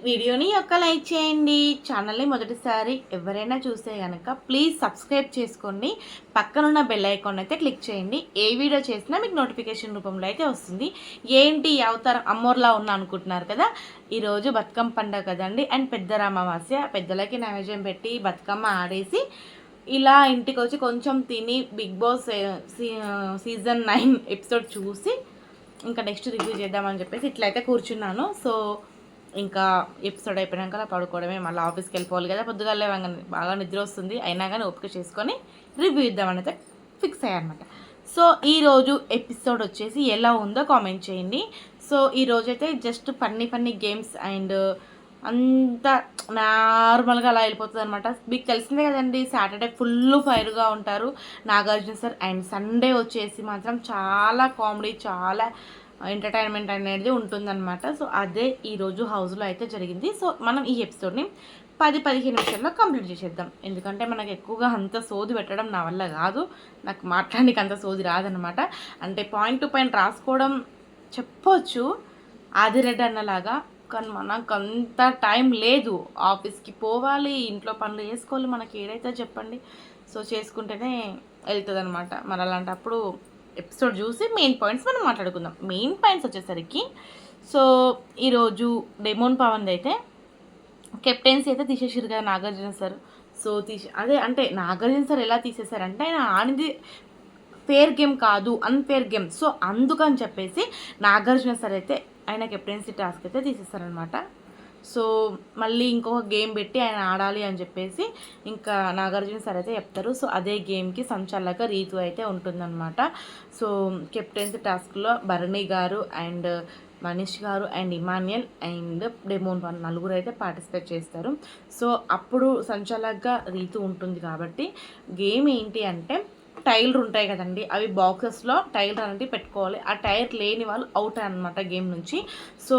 వీడియోని లైక్ చేయండి. ఛానల్ని మొదటిసారి ఎవరైనా చూస్తే కనుక ప్లీజ్ సబ్స్క్రైబ్ చేసుకోండి. పక్కనున్న బెల్ ఐకాన్ అయితే క్లిక్ చేయండి. ఏ వీడియో చేసినా మీకు నోటిఫికేషన్ రూపంలో అయితే వస్తుంది. ఏంటి అవతారం అమ్మోర్లా ఉన్నా అనుకుంటున్నారు కదా, ఈరోజు బతుకమ్మ పండుగ కదండి. అండ్ పెద్ద అమావాస్య, పెద్దలకి నైవేద్యం పెట్టి బతుకమ్మ ఆడేసి ఇలా ఇంటికి వచ్చి కొంచెం తిని బిగ్ బాస్ సీజన్ 9 ఎపిసోడ్ చూసి ఇంకా నెక్స్ట్ రివ్యూ చేద్దామని చెప్పేసి ఇట్లయితే కూర్చున్నాను. సో ఇంకా ఎపిసోడ్ అయిపోయాక అలా పడుకోవడమే, మళ్ళీ ఆఫీస్కి వెళ్ళిపోవాలి కదా, పొద్దుగాలే బాగా నిద్ర వస్తుంది. అయినా కానీ ఓపిక చేసుకొని రివ్యూ ఇద్దామని అయితే ఫిక్స్ అయ్యానమాట. సో ఈరోజు ఎపిసోడ్ వచ్చేసి ఎలా ఉందో కామెంట్ చేయండి. సో ఈరోజు అయితే జస్ట్ ఫన్నీ గేమ్స్ అండ్ అంతా నార్మల్గా అలా వెళ్ళిపోతుంది అనమాట. మీకు తెలిసిందే కదండి, సాటర్డే ఫుల్ ఫైర్గా ఉంటారు నాగార్జున సార్. అండ్ సండే వచ్చేసి మాత్రం చాలా కామెడీ, చాలా ఎంటర్టైన్మెంట్ అనేది ఉంటుందన్నమాట. సో అదే ఈరోజు హౌస్లో అయితే జరిగింది. సో మనం ఈ ఎపిసోడ్ని 10-15 నిమిషాల్లో కంప్లీట్ చేసేద్దాం. ఎందుకంటే మనకు ఎక్కువగా అంత సోది పెట్టడం నా వల్ల కాదు, నాకు మాట్లాడడానికి అంత సోది రాదనమాట. అంటే పాయింట్ టు పాయింట్ రాసుకోవడం చెప్పొచ్చు ఆదిరెడ్డి అన్నలాగా, కానీ మనకు అంత టైం లేదు. ఆఫీస్కి పోవాలి, ఇంట్లో పనులు చేసుకోవాలి, మనకి ఏదైతే చెప్పండి. సో చేసుకుంటేనే వెళ్తుంది అనమాట. మరి అలాంటప్పుడు ఎపిసోడ్ చూసి మెయిన్ పాయింట్స్ మనం మాట్లాడుకుందాం. మెయిన్ పాయింట్స్ వచ్చేసరికి, సో ఈరోజు డెమోన్ పవన్ అయితే కెప్టెన్సీ అయితే తీసేసారు కదా నాగార్జున సార్. సో అదే అంటే నాగార్జున సార్ ఎలా తీసేశారంటే, ఆయన ఆడింది ఫేర్ గేమ్ కాదు, అన్ఫేర్ గేమ్. సో అందుకని చెప్పేసి నాగార్జున సార్ అయితే ఆయన కెప్టెన్సీ టాస్క్ అయితే తీసేస్తారనమాట. సో మళ్ళీ ఇంకొక గేమ్ పెట్టి ఆయన ఆడాలి అని చెప్పేసి ఇంకా నాగార్జున సార్ అయితే చెప్తారు. సో అదే గేమ్కి సంచాలక రీతు అయితే ఉంటుందన్నమాట. సో కెప్టెన్సీ టాస్క్లో భరణి గారు అండ్ మనీష్ గారు and Emmanuel and demon one నలుగురు అయితే పార్టిసిపేట్ చేస్తారు. సో అప్పుడు సంచాలకగా రీతు ఉంటుంది కాబట్టి గేమ్ ఏంటి అంటే, టైర్లు ఉంటాయి కదండి, అవి బాక్సెస్లో టైర్ అనేది పెట్టుకోవాలి. ఆ టైర్ లేని వాళ్ళు అవుట్ అనమాట గేమ్ నుంచి. సో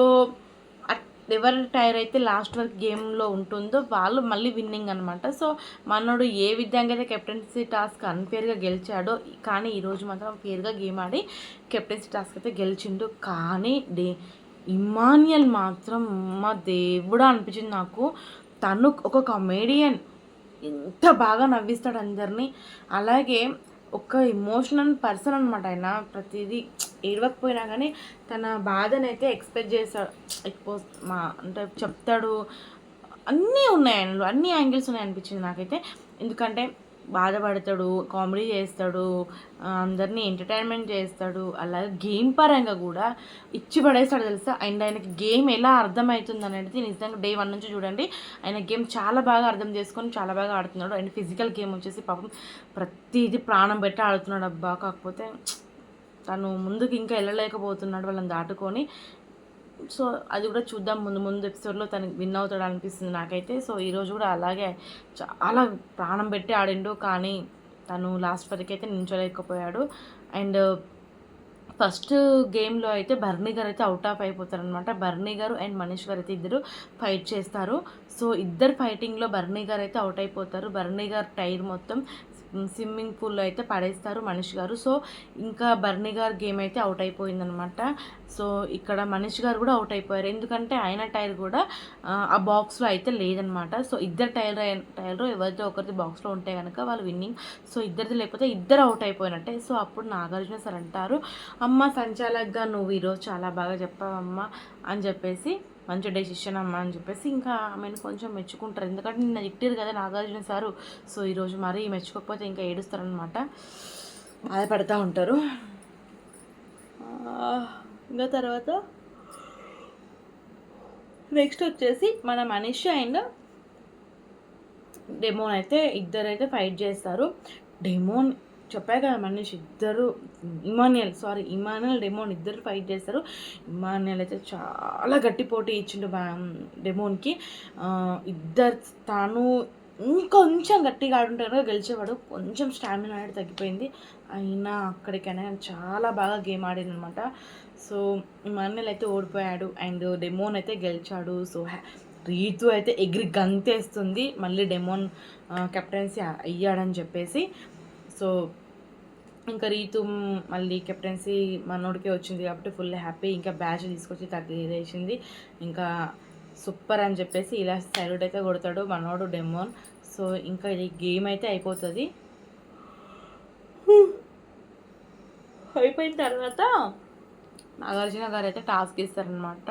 ఎవరి టైర్ అయితే లాస్ట్ వరకు గేమ్లో ఉంటుందో వాళ్ళు మళ్ళీ విన్నింగ్ అనమాట. సో మనోడు ఏ విధంగా అయితే కెప్టెన్సీ టాస్క్ అన్ఫేర్గా గెలిచాడో, కానీ ఈరోజు మాత్రం ఫేర్గా గేమ్ ఆడి కెప్టెన్సీ టాస్క్ అయితే గెలిచిండు. కానీ ఇమాన్యుయల్ మాత్రం మా దేవుడా అనిపించింది నాకు. తను ఒక కమేడియన్, ఎంత బాగా నవ్విస్తాడు అందరినీ. అలాగే ఒక ఎమోషనల్ పర్సన్ అనమాట ఆయన. ప్రతిదీ ఏడవకపోయినా కానీ తన బాధనైతే అయితే ఎక్స్ప్రెస్ చేస్తాడు, అంటే చెప్తాడు. అన్నీ ఉన్నాయి ఆయనలో, అన్ని యాంగిల్స్ ఉన్నాయి అనిపించింది నాకైతే. ఎందుకంటే బాధపడతాడు, కామెడీ చేస్తాడు, అందరినీ ఎంటర్టైన్మెంట్ చేస్తాడు, అలాగే గేమ్ పరంగా కూడా ఇచ్చి పడేస్తాడు తెలుసా. అండ్ ఆయనకి గేమ్ ఎలా అర్థమవుతుంది అనేది నిజంగా డే 1 నుంచి చూడండి, ఆయన గేమ్ చాలా బాగా అర్థం చేసుకొని చాలా బాగా ఆడుతున్నాడు. అండ్ ఫిజికల్ గేమ్ వచ్చేసి పాపం ప్రతిదీ ప్రాణం పెట్టి ఆడుతున్నాడు అబ్బా. కాకపోతే తను ముందుకు ఇంకా వెళ్ళలేకపోతున్నాడు వాళ్ళని దాటుకొని. సో అది కూడా చూద్దాం, ముందు ఎపిసోడ్లో తను విన్ అవుతాడు అనిపిస్తుంది నాకైతే. సో ఈరోజు కూడా అలాగే చాలా ప్రాణం పెట్టి ఆడిండు, కానీ తను లాస్ట్ వరకు అయితే నించోలేకపోయాడు. అండ్ ఫస్ట్ గేమ్లో అయితే భరణి గారు అయితే out of అయిపోతారనమాట. Bharani garu and Manish గారు అయితే ఇద్దరు ఫైట్ చేస్తారు. సో ఇద్దరు ఫైటింగ్లో భరణి గారు అయితే అవుట్ అయిపోతారు. భరణి గారు టైర్ మొత్తం స్విమ్మింగ్ పూల్లో అయితే పడేస్తారు మనీష్ గారు. సో ఇంకా భరణి గారు గేమ్ అయితే అవుట్ అయిపోయిందనమాట. సో ఇక్కడ మనీష్ గారు కూడా అవుట్ అయిపోయారు, ఎందుకంటే ఆయన టైర్ కూడా ఆ బాక్స్లో అయితే లేదనమాట. సో ఇద్దరు టైర్ ఎవరితో ఒకరిది బాక్స్లో ఉంటే కనుక వాళ్ళు విన్నింగ్. సో ఇద్దరిది లేకపోతే ఇద్దరు అవుట్ అయిపోయినట్టే. సో అప్పుడు నాగార్జున సార్ అంటారు, అమ్మ సంచాలకగా నువ్వు ఈరోజు చాలా బాగా చెప్పావమ్మా అని చెప్పేసి, మంచి డెసిషన్ అమ్మ అని చెప్పేసి ఇంకా ఆమెను కొంచెం మెచ్చుకుంటారు. ఎందుకంటే నిన్న తిట్టారు కదా నాగార్జున సారు. సో ఈరోజు మరీ మెచ్చుకోకపోతే ఇంకా ఏడుస్తారనమాట, బాధపడుతూ ఉంటారు. ఇంకా తర్వాత నెక్స్ట్ వచ్చేసి మన మనీష్ అండ్ డెమోన్ అయితే ఇద్దరైతే ఫైట్ చేస్తారు. డెమోన్ చెప్పాక మనీష్ ఇద్దరు ఇమాన్యుయల్ డెమోన్ ఇద్దరు ఫైట్ చేస్తారు. ఇమాన్యుయల్ అయితే చాలా గట్టి పోటీ ఇచ్చిండు డెమోన్కి. తాను ఇంకొంచెం గట్టిగా ఆడుంటే కనుక గెలిచేవాడు. కొంచెం స్టామినా అనేది తగ్గిపోయింది, అయినా అక్కడికైనా చాలా బాగా గేమ్ ఆడింది అనమాట. సో ఇమాన్యుయల్ అయితే ఓడిపోయాడు అండ్ డెమోన్ అయితే గెలిచాడు. సో రీతు అయితే ఎగిరి గంతేస్తుంది మళ్ళీ డెమోన్ కెప్టెన్సీ అయ్యాడని చెప్పేసి. సో ఇంకా రీతు మళ్ళీ కెప్టెన్సీ మనోడికే వచ్చింది కాబట్టి ఫుల్ హ్యాపీ. ఇంకా బ్యాచ్ తీసుకొచ్చి తగ్గేసింది ఇంకా. సూపర్ అని చెప్పేసి ఇలా సైడ్ అయితే కొడతాడు మనోడు డెమోన్. సో ఇంకా ఇది గేమ్ అయితే అయిపోతుంది. అయిపోయిన తర్వాత నాగార్జున గారు అయితే టాస్క్ ఇస్తారనమాట,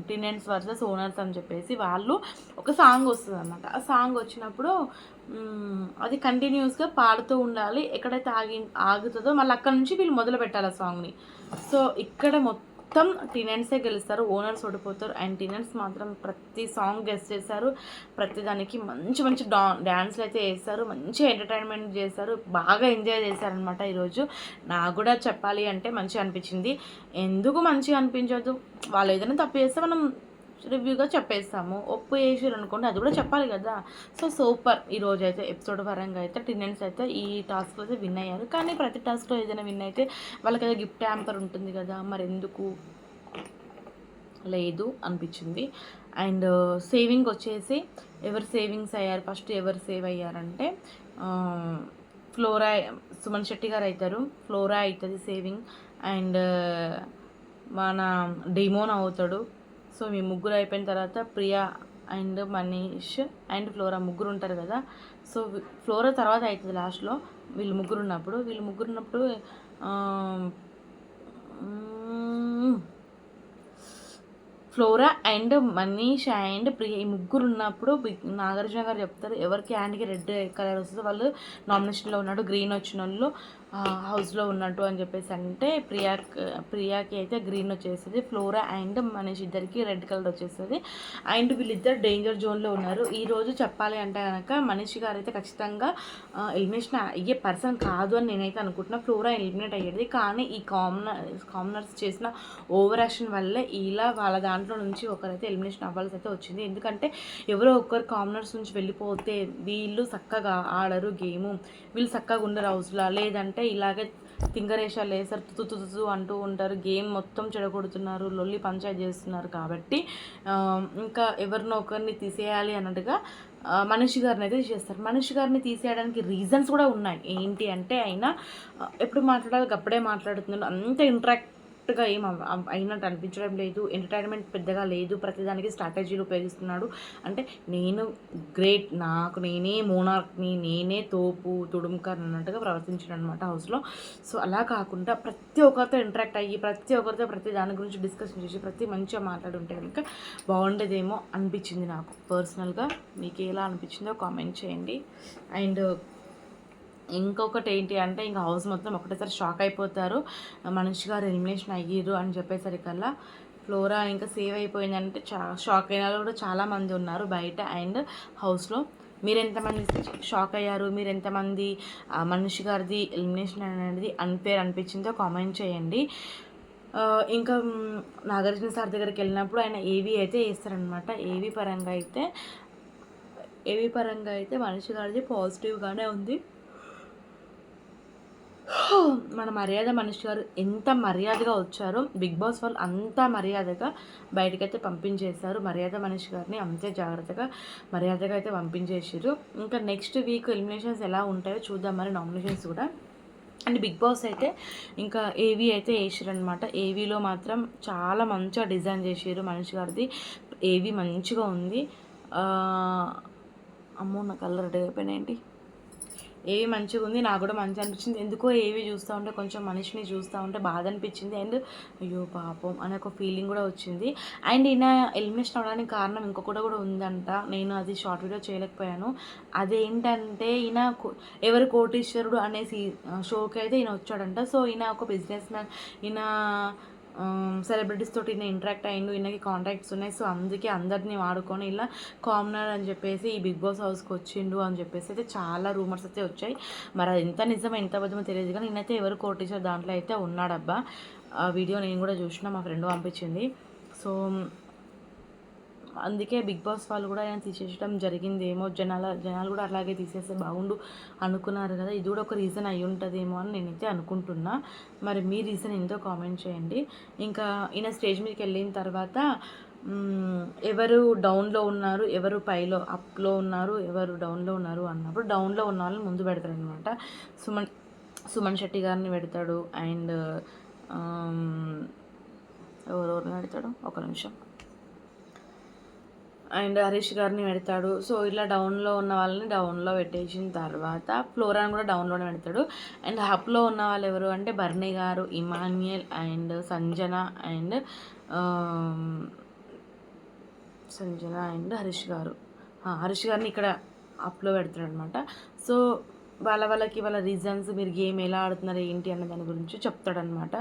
టెనెంట్స్ వర్సెస్ ఓనర్స్ అని చెప్పేసి. వాళ్ళు ఒక సాంగ్ వస్తుంది అనమాట. ఆ సాంగ్ వచ్చినప్పుడు అది కంటిన్యూస్గా పాడుతూ ఉండాలి. ఎక్కడైతే ఆగుతుందో మళ్ళీ అక్కడ నుంచి వీళ్ళు మొదలు పెట్టాలి ఆ సాంగ్ని. సో ఇక్కడ మొత్తం టినెంట్సే గెలుస్తారు, ఓనర్స్ ఓడిపోతారు. అండ్ టినెంట్స్ మాత్రం ప్రతి సాంగ్ గెస్ట్ చేశారు, ప్రతి దానికి మంచి మంచి డ్యాన్స్లు అయితే వేస్తారు, మంచి ఎంటర్టైన్మెంట్ చేస్తారు, బాగా ఎంజాయ్ చేశారనమాట ఈరోజు. నాకు కూడా చెప్పాలి అంటే మంచిగా అనిపించింది. ఎందుకు మంచిగా అనిపించదు, వాళ్ళు ఏదైనా తప్పు చేస్తే మనం రివ్యూగా చెప్పేస్తాము, ఒప్పు చేసారు అనుకోండి అది కూడా చెప్పాలి కదా. So super. ఈరోజు అయితే ఎపిసోడ్ పరంగా అయితే టినెంట్స్ అయితే ఈ టాస్క్లో అయితే విన్ అయ్యారు. కానీ ప్రతి టాస్క్లో ఏదైనా విన్ అయితే వాళ్ళకి ఏదో గిఫ్ట్ హ్యాంపర్ ఉంటుంది కదా, మరి ఎందుకు లేదు అనిపించింది. అండ్ సేవింగ్ వచ్చేసి ఎవరు సేవింగ్స్ అయ్యారు, ఫస్ట్ ఎవరు సేవ్ అయ్యారంటే ఫ్లోరా, సుమన్ శెట్టి గారు అవుతారు, ఫ్లోరా అవుతుంది సేవింగ్, అండ్ మన డెమోన్ అవుతాడు. సో మీ ముగ్గురు అయిపోయిన తర్వాత Priya and Manish and flora ముగ్గురు ఉంటారు కదా. సో ఫ్లోరా తర్వాత అవుతుంది లాస్ట్లో వీళ్ళు ముగ్గురు ఉన్నప్పుడు ఫ్లోరా అండ్ మనీష్ అండ్ ప్రియ ఈ ముగ్గురు ఉన్నప్పుడు నాగార్జున గారు చెప్తారు ఎవరికి హ్యాండ్కి రెడ్ కలర్ వస్తుందో వాళ్ళు నామినేషన్లో ఉన్నాడు, గ్రీన్ వచ్చిన వాళ్ళు హౌస్లో ఉన్నట్టు అని చెప్పేసి. అంటే ప్రియాకి అయితే గ్రీన్ వచ్చేస్తుంది, ఫ్లోరా అండ్ మనీష్ ఇద్దరికి రెడ్ కలర్ వచ్చేస్తుంది. అండ్ వీళ్ళిద్దరు డేంజర్ జోన్లో ఉన్నారు. ఈరోజు చెప్పాలి అంటే కనుక మనీష్ గారు అయితే ఖచ్చితంగా ఎలిమినేషన్ అయ్యే పర్సన్ కాదు అని నేనైతే అనుకుంటున్నా. ఫ్లోరా ఎలిమినేట్ అయ్యేది, కానీ ఈ కామనర్స్ చేసిన ఓవర్ యాక్షన్ వల్లే ఇలా వాళ్ళ దాంట్లో నుంచి ఒకరైతే ఎలిమినేషన్ అవ్వాల్సి అయితే వచ్చింది. ఎందుకంటే ఎవరో ఒకరు కామనర్స్ నుంచి వెళ్ళిపోతే వీళ్ళు చక్కగా ఆడరు గేము, వీళ్ళు చక్కగా ఉండరు హౌస్లో. లేదంటే ఇలాగే తింగరేషాలు వేసారు, తుతు అంటూ ఉంటారు, గేమ్ మొత్తం చెడగొడుతున్నారు, లొల్లి పంచాయతీ చేస్తున్నారు. కాబట్టి ఇంకా ఎవరినో ఒకరిని తీసేయాలి అన్నట్టుగా మనిషి గారిని అయితే తీసేస్తారు. మనిషి గారిని తీసేయడానికి రీజన్స్ కూడా ఉన్నాయి. ఏంటి అంటే ఆయన ఎప్పుడు మాట్లాడాలి అప్పుడే మాట్లాడుతున్నాడు, అంత ఇంటరాక్ట్గా ఏం అయినట్టు అనిపించడం లేదు, ఎంటర్టైన్మెంట్ పెద్దగా లేదు, ప్రతిదానికి స్ట్రాటజీలు ఉపయోగిస్తున్నాడు. అంటే నేను గ్రేట్, నాకు నేనే మోనార్క్ని, నేనే తోపు తుడుంకర్ అన్నట్టుగా ప్రవర్తించాడు అనమాట హౌస్లో. సో అలా కాకుండా ప్రతి ఒక్కరితో ఇంటరాక్ట్ అయ్యి ప్రతి ఒక్కరితో ప్రతి దాని గురించి డిస్కషన్ చేసి ప్రతి మంచిగా మాట్లాడుంటే కనుక బాగుండేదేమో అనిపించింది నాకు పర్సనల్గా. మీకు ఎలా అనిపించిందో కామెంట్ చేయండి. అండ్ ఇంకొకటి ఏంటి అంటే ఇంకా హౌస్ మొత్తం ఒకటేసారి షాక్ అయిపోతారు, మనీష్ గారు ఎలిమినేషన్ అయ్యారు అని చెప్పేసరికల్లా. ఫ్లోరా ఇంకా సేవ్ అయిపోయిందంటే షాక్ అయిన వాళ్ళు కూడా చాలామంది ఉన్నారు బయట అండ్ హౌస్లో. మీరు ఎంతమంది షాక్ అయ్యారు, మీరు ఎంతమంది మనీష్ గారిది ఎలిమినేషన్ అనేది అన్ఫేర్ అనిపించిందో కామెంట్ చేయండి. ఇంకా నాగార్జున సార్ దగ్గరికి వెళ్ళినప్పుడు ఆయన ఏవి అయితే వేస్తారనమాట. ఏవి పరంగా అయితే మనీష్ గారిది పాజిటివ్గానే ఉంది. మన మర్యాద మనీష్ గారు ఎంత మర్యాదగా వచ్చారో బిగ్ బాస్ వాళ్ళు అంత మర్యాదగా బయటకైతే పంపించేశారు. మర్యాద మనీష్ గారిని అంతే మర్యాదగా అయితే పంపించేసారు. ఇంకా నెక్స్ట్ వీక్ ఎలిమినేషన్స్ ఎలా ఉంటాయో చూద్దాం మరి, నామినేషన్స్ కూడా. అండ్ బిగ్ బాస్ అయితే ఇంకా ఏవీ అయితే వేసారనమాట. ఏవీలో మాత్రం చాలా మంచిగా డిజైన్ చేసారు మనీష్ గారిది. ఏవీ మంచిగా ఉంది. అమ్మో నా కలర్ రెడీ అయిపోయినాయండి. ఏవి మంచిగా ఉంది, నాకు కూడా మంచిగా అనిపించింది. ఎందుకో ఏవి చూస్తూ ఉంటే కొంచెం మనిషిని చూస్తూ ఉంటే బాధ అనిపించింది. అండ్ అయ్యో పాపం అనే ఒక ఫీలింగ్ కూడా వచ్చింది. అండ్ ఈయన ఎలిమినేషన్ అవ్వడానికి కారణం ఇంకొకటి కూడా ఉందంట, నేను అది షార్ట్ వీడియో చేయలేకపోయాను. అదేంటంటే ఈయన ఎవరు కోటీశ్వరుడు అనేసి షోకి అయితే ఈయన వచ్చాడంట. సో ఈయన ఒక బిజినెస్ మ్యాన్, ఈయన సెలబ్రిటీస్ తోటి ఈయన ఇంటరాక్ట్ అయ్యిండు, ఈయనకి కాంటాక్ట్స్ ఉన్నాయి. సో అందుకే అందరినీ వాడుకొని ఇలా కామనర్ అని చెప్పేసి ఈ బిగ్ బాస్ హౌస్కి వచ్చిండు అని చెప్పేసి అయితే చాలా రూమర్స్ అయితే వచ్చాయి. మరి అది ఎంత నిజమో ఎంత అబద్ధమో తెలియదు, కానీ నేనైతే ఎవరు కోటీశ్వర్ దాంట్లో అయితే ఉన్నాడబ్బా. ఆ వీడియో నేను కూడా చూసిన, మా ఫ్రెండ్ పంపించింది. సో అందుకే బిగ్ బాస్ వాళ్ళు కూడా ఆయన తీసేయడం జరిగిందేమో, జనాలు కూడా అలాగే తీసేస్తే బాగుండు అనుకున్నారు కదా. ఇది కూడా ఒక రీజన్ అయి ఉంటుందేమో అని నేనైతే అనుకుంటున్నా. మరి మీ రీజన్ ఏంటో కామెంట్ చేయండి. ఇంకా ఈయన స్టేజ్ మీదకి వెళ్ళిన తర్వాత ఎవరు డౌన్లో ఉన్నారు, ఎవరు పైలో అప్లో ఉన్నారు, ఎవరు డౌన్లో ఉన్నారు అన్నప్పుడు డౌన్లో ఉన్న వాళ్ళని ముందు పెడతారనమాట. సుమన్ శెట్టి గారిని పెడతాడు. అండ్ ఎవరెవరిని పెడతాడు, ఒక నిమిషం, అండ్ హరీష్ గారిని పెడతాడు. సో ఇలా డౌన్లో ఉన్న వాళ్ళని డౌన్లో పెట్టేసిన తర్వాత ఫ్లోరాని కూడా డౌన్లోనే పెడతాడు. అండ్ అప్లో ఉన్న వాళ్ళు ఎవరు అంటే బర్నీ గారు, ఇమాన్యుయల్ అండ్ సంజన అండ్ హరీష్ గారిని ఇక్కడ అప్లో పెడతాడు అనమాట. సో వాళ్ళకి వాళ్ళ రీజన్స్, మీరు గేమ్ ఎలా ఆడుతున్నారు ఏంటి అన్న దాని గురించి చెప్తాడనమాట.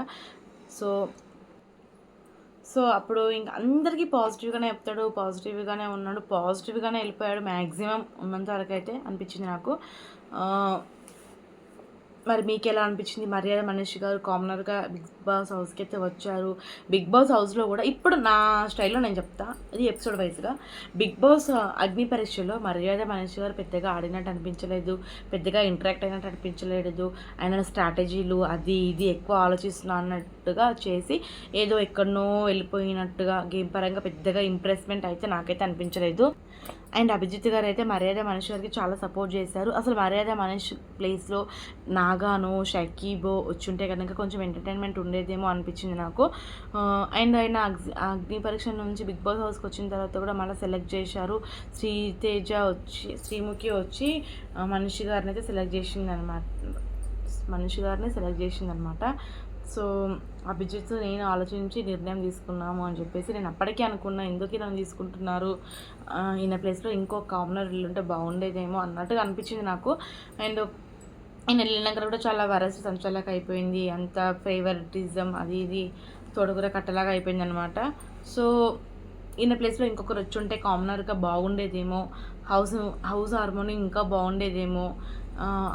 సో అప్పుడు ఇంక అందరికీ పాజిటివ్గానే చెప్తాడు, పాజిటివ్గానే ఉన్నాడు, పాజిటివ్గానే వెళ్ళిపోయాడు మ్యాక్సిమం ఉన్నంత వరకు అయితే అనిపించింది నాకు. మరి మీకు ఎలా అనిపించింది? మర్యాద మనీష్ గారు కామనర్గా బిగ్ బాస్ హౌస్కి అయితే వచ్చారు. బిగ్ బాస్ హౌస్లో కూడా ఇప్పుడు నా స్టైల్లో నేను చెప్తా, ఇది ఎపిసోడ్ వైజ్గా. బిగ్ బాస్ అగ్ని పరీక్షలో మర్యాద మనీష్ గారు పెద్దగా ఆడినట్టు అనిపించలేదు, పెద్దగా ఇంటరాక్ట్ అయినట్టు అనిపించలేదు. ఆయన స్ట్రాటజీలు అది ఇది ఎక్కువ ఆలోచిస్తున్నా అన్నట్టుగా చేసి ఏదో ఎక్కడనో వెళ్ళిపోయినట్టుగా గేమ్ పరంగా పెద్దగా ఇంప్రెస్మెంట్ అయితే నాకైతే అనిపించలేదు. అండ్ అభిజిత్ గారు అయితే మర్యాద మనీష్ గారికి చాలా సపోర్ట్ చేశారు. అసలు మర్యాద మనీష్ ప్లేస్లో నాగానో షకీబో వచ్చుంటే కనుక కొంచెం ఎంటర్టైన్మెంట్ ఉండేదేమో అనిపించింది నాకు. అండ్ ఆయన అగ్ని పరీక్ష నుంచి బిగ్ బాస్ హౌస్కి వచ్చిన తర్వాత కూడా మళ్ళీ సెలెక్ట్ చేశారు. శ్రీముఖి వచ్చి మనీష్ గారిని అయితే సెలెక్ట్ చేసిందనమాట. సో అభిజిత్ నేను ఆలోచించి నిర్ణయం తీసుకున్నాము అని చెప్పేసి నేను అప్పటికే అనుకున్నా, ఎందుకు ఇలా తీసుకుంటున్నారు, ఈయన ప్లేస్లో ఇంకో కామనర్ ఉంటే బాగుండేదేమో అన్నట్టుగా అనిపించింది నాకు. అండ్ ఈయన వెళ్ళినాక కూడా చాలా వరస్ట్ సంచలక అయిపోయింది, అంత ఫేవరెటిజం అది ఇది తోడుగుర కట్టలాగా అయిపోయింది అనమాట. సో ఈయన ప్లేస్లో ఇంకొకరు వచ్చి ఉంటే కామనర్గా బాగుండేదేమో, హౌస్ హార్మోని ఇంకా బాగుండేదేమో,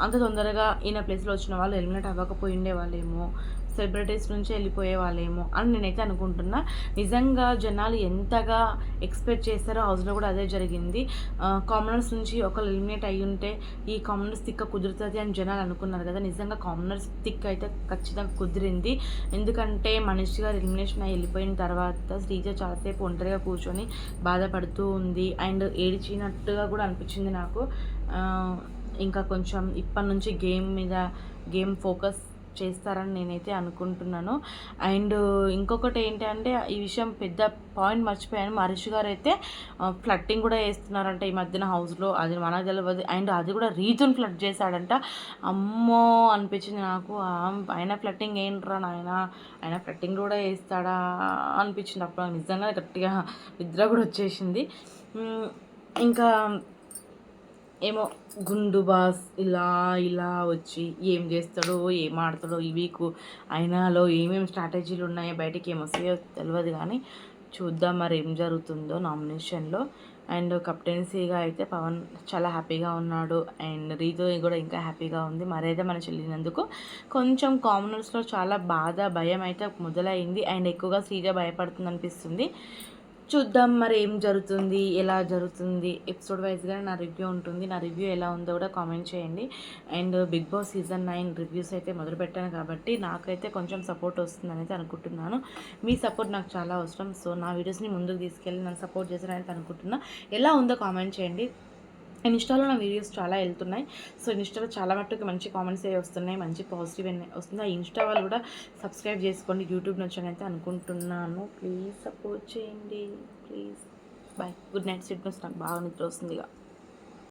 అంత తొందరగా ఈయన ప్లేస్లో వచ్చిన వాళ్ళు ఎలిమినేట్ అవ్వకపోయిండే వాళ్ళేమో, సెలబ్రిటీస్ నుంచి వెళ్ళిపోయే వాళ్ళేమో అని నేనైతే అనుకుంటున్నా. నిజంగా జనాలు ఎంతగా ఎక్స్పెక్ట్ చేస్తారో హౌస్లో కూడా అదే జరిగింది. కామనర్స్ నుంచి ఒకళ్ళు ఎలిమినేట్ అయ్యి ఉంటే ఈ కామనర్స్ తిక్క కుదురుతుంది అని జనాలు అనుకున్నారు కదా. నిజంగా కామనర్స్ తిక్క అయితే ఖచ్చితంగా కుదిరింది. ఎందుకంటే మనీష్ గారు ఎలిమినేషన్ అయ్యి వెళ్ళిపోయిన తర్వాత శ్రీజ చాలాసేపు ఒంటరిగా కూర్చొని బాధపడుతూ ఉంది అండ్ ఏడిచినట్టుగా కూడా అనిపించింది నాకు. ఇంకా కొంచెం ఇప్పటి నుంచి గేమ్ ఫోకస్ చేస్తారని నేనైతే అనుకుంటున్నాను. అండ్ ఇంకొకటి ఏంటంటే ఈ విషయం పెద్ద పాయింట్ మర్చిపోయాను, హరీష్ గారు అయితే ఫ్లట్టింగ్ కూడా వేస్తున్నారంట ఈ మధ్యన హౌస్లో, అది మనకు తెలియదు. అండ్ అది కూడా రీజన్ ఫ్లట్ చేశాడంట. అమ్మో అనిపించింది నాకు, ఆయన ఫ్లట్టింగ్ ఏంట్రా నాయన, ఆయన ఫ్లట్టింగ్ కూడా వేస్తాడా అనిపించింది అప్పుడు. నిజంగా గట్టిగా నిద్ర కూడా వచ్చేసింది. ఇంకా ఏమో గుండు బాస్ ఇలా వచ్చి ఏం చేస్తాడో ఏం ఆడతాడో ఈ వీక్, అయినాలో ఏమేమి స్ట్రాటజీలు ఉన్నాయో బయటికి ఏమొస్తాయో తెలియదు, కానీ చూద్దాం మరి ఏం జరుగుతుందో నామినేషన్లో. అండ్ కెప్టెన్సీగా అయితే పవన్ చాలా హ్యాపీగా ఉన్నాడు అండ్ రీతు కూడా ఇంకా హ్యాపీగా ఉంది. మరైతే మన చెల్లినందుకు కొంచెం కామనర్స్లో చాలా భయం అయితే మొదలైంది అండ్ ఎక్కువగా శ్రీజ భయపడుతుంది అనిపిస్తుంది. చూద్దాం మరి ఏం జరుగుతుంది, ఎలా జరుగుతుంది. ఎపిసోడ్ వైజ్గా నా రివ్యూ ఉంటుంది, నా రివ్యూ ఎలా ఉందో కూడా కామెంట్ చేయండి. And Bigg Boss season 9 reviews అయితే మొదలుపెట్టాను కాబట్టి నాకైతే కొంచెం సపోర్ట్ వస్తుందని అయితే అనుకుంటున్నాను. మీ సపోర్ట్ నాకు చాలా అవసరం. సో నా వీడియోస్ని ముందుకు తీసుకెళ్ళి నన్ను సపోర్ట్ చేశారని అనుకుంటున్నాను. ఎలా ఉందో కామెంట్ చేయండి. ఇన్స్టాలో నా వీడియోస్ చాలా వెళ్తున్నాయి. సో ఇన్స్టాలో చాలా మట్టుకు మంచి కామెంట్స్ ఏ వస్తున్నాయి, మంచి పాజిటివ్ వస్తుంది. ఆ ఇన్స్టా వాళ్ళు కూడా సబ్స్క్రైబ్ చేసుకోండి యూట్యూబ్ నుంచి అయితే అనుకుంటున్నాను. ప్లీజ్ సపోర్ట్ చేయండి ప్లీజ్. Bye, good night. సిట్ నాకు బాగా నిద్ర వస్తుంది ఇక.